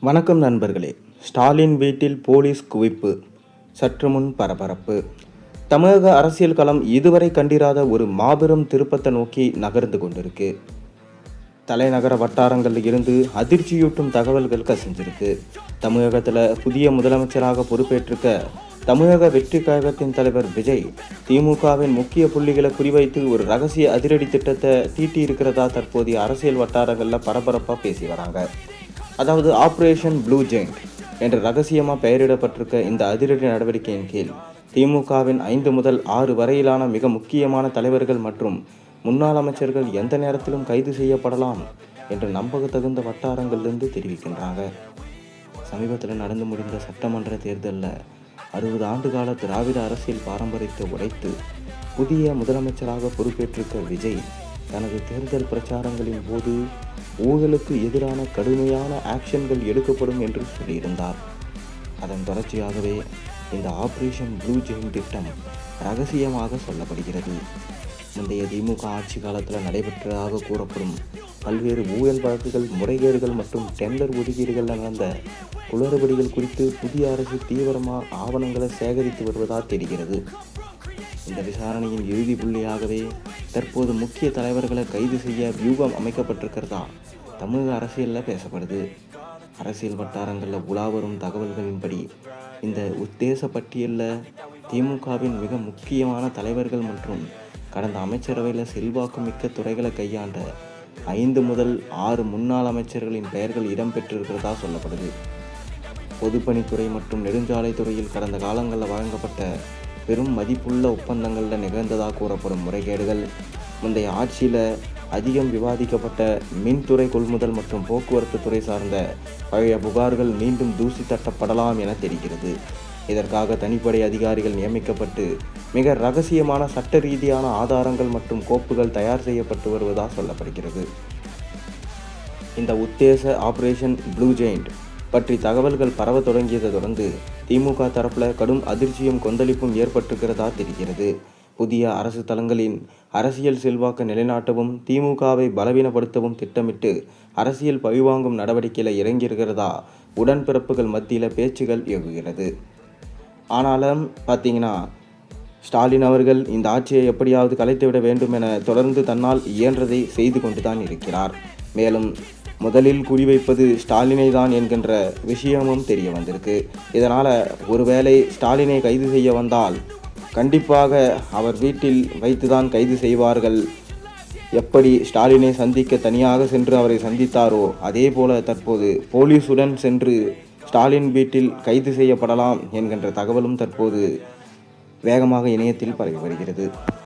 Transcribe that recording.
வணக்கம் நண்பர்களே. ஸ்டாலின் வீட்டில் போலீஸ் குவிப்பு, சற்று முன் பரபரப்பு. தமிழக அரசியல் களம் இதுவரை கண்டிராத ஒரு மாபெரும் திருப்பத்தை நோக்கி நகர்ந்து கொண்டிருக்கு. தலைநகர வட்டாரங்களில் இருந்து அதிர்ச்சியூட்டும் தகவல்கள் கசிஞ்சிருக்கு. தமிழகத்தில் புதிய முதலமைச்சராக பொறுப்பேற்றிருக்க தமிழக வெற்றி கழகத்தின் தலைவர் விஜய் திமுகவின் முக்கிய புள்ளிகளை குறிவைத்து ஒரு ரகசிய அதிரடி திட்டத்தை தீட்டியிருக்கிறதா தற்போதைய அரசியல் வட்டாரங்களில் பரபரப்பாக பேசி வராங்க. அதாவது ஆப்ரேஷன் ப்ளூ ஜெயிண்ட் என்ற ரகசியமாக பெயரிடப்பட்டிருக்க இந்த அதிரடி நடவடிக்கையின் கீழ் திமுகவின் 5 முதல் 6 வரையிலான மிக முக்கியமான தலைவர்கள் மற்றும் முன்னாள் அமைச்சர்கள் எந்த நேரத்திலும் கைது செய்யப்படலாம் என்று நம்பகத்தகுந்த வட்டாரங்களிலிருந்து தெரிவிக்கின்றாங்க. சமீபத்தில் நடந்து முடிந்த சட்டமன்ற தேர்தலில் 60 ஆண்டு கால திராவிட அரசியல் பாரம்பரியத்தை உடைத்து புதிய முதலமைச்சராக பொறுப்பேற்றிருக்க விஜய் தனது தேர்தல் பிரச்சாரங்களின் போது ஊழலுக்கு எதிரான கடுமையான ஆக்ஷன்கள் எடுக்கப்படும் என்று சொல்லியிருந்தார். அதன் தொடர்ச்சியாகவே இந்த ஆபரேஷன் ப்ளூ ஜெயின் திட்டம் ரகசியமாக சொல்லப்படுகிறது. முந்தைய திமுக ஆட்சி காலத்தில் நடைபெற்றதாக கூறப்படும் பல்வேறு ஊழல் வழக்குகள், முறைகேடுகள் மற்றும் டெண்டர் ஒதுக்கீடுகளில் நடந்த குளறுபடிகள் குறித்து புதிய அரசு தீவிரமாக ஆவணங்களை சேகரித்து வருவதாக தெரிகிறது. இந்த விசாரணையின் இறுதி புள்ளியாகவே தற்போது முக்கிய தலைவர்களை கைது செய்ய வியூகம் அமைக்கப்பட்டிருக்கிறதா தமிழக அரசியலில் பேசப்படுது. அரசியல் வட்டாரங்களில் உலாவரும் தகவல்களின்படி இந்த உத்தேச பட்டியலில் திமுகவின் மிக முக்கியமான தலைவர்கள் மற்றும் கடந்த அமைச்சரவையில் செல்வாக்கு மிக்க துறைகளை கையாண்ட 5 முதல் 6 முன்னாள் அமைச்சர்களின் பெயர்கள் இடம்பெற்றிருக்கிறதா சொல்லப்படுது. பொதுப்பணித்துறை மற்றும் நெடுஞ்சாலைத்துறையில் கடந்த காலங்களில் வழங்கப்பட்ட பெரும் மதிப்புள்ள ஒப்பந்தங்களில் நிகழ்ந்ததாக கூறப்படும் முறைகேடுகள், முந்தைய ஆட்சியில் அதிகம் விவாதிக்கப்பட்ட மின்துறை கொள்முதல் மற்றும் போக்குவரத்து துறை சார்ந்த பழைய புகார்கள் மீண்டும் தூசி தட்டப்படலாம் என தெரிகிறது. இதற்காக தனிப்படை அதிகாரிகள் நியமிக்கப்பட்டு மிக ரகசியமான சட்ட ரீதியான ஆதாரங்கள் மற்றும் கோப்புகள் தயார் செய்யப்பட்டு வருவதாக சொல்லப்படுகிறது. இந்த உத்தேச ஆபரேஷன் ப்ளூ ஜெயிண்ட் பற்றி தகவல்கள் பரவ தொடங்கியதை தொடர்ந்து திமுக தரப்பில் கடும் அதிர்ச்சியும் கொந்தளிப்பும் ஏற்பட்டிருக்கிறதா தெரிகிறது. புதிய அரசு தளங்களின் அரசியல் செல்வாக்கு நிலைநாட்டவும் திமுகவை பலவீனப்படுத்தவும் திட்டமிட்டு அரசியல் பழிவாங்கும் நடவடிக்கையில் இறங்கியிருக்கிறதா உடன்பிறப்புகள் மத்தியில் பேச்சுகள் எழுகிறது. ஆனாலும் பார்த்தீங்கன்னா, ஸ்டாலின் அவர்கள் இந்த ஆட்சியை எப்படியாவது கலைத்துவிட வேண்டும் என தொடர்ந்து தன்னால் இயன்றதை செய்து கொண்டுதான் இருக்கிறார். மேலும் முதலில் குறிவைப்பது ஸ்டாலினை தான் என்கின்ற விஷயமும் தெரிய வந்திருக்கு. இதனால் ஒருவேளை ஸ்டாலினை கைது செய்ய வந்தால் கண்டிப்பாக அவர் வீட்டில் வைத்துதான் கைது செய்வார்கள். எப்படி ஸ்டாலினை சந்திக்க தனியாக சென்று அவரை சந்தித்தாரோ அதே போல தற்போது போலீசுடன் சென்று ஸ்டாலின் வீட்டில் கைது செய்யப்படலாம் என்கின்ற தகவலும் தற்போது வேகமாக இணையத்தில் பரவி வருகிறது.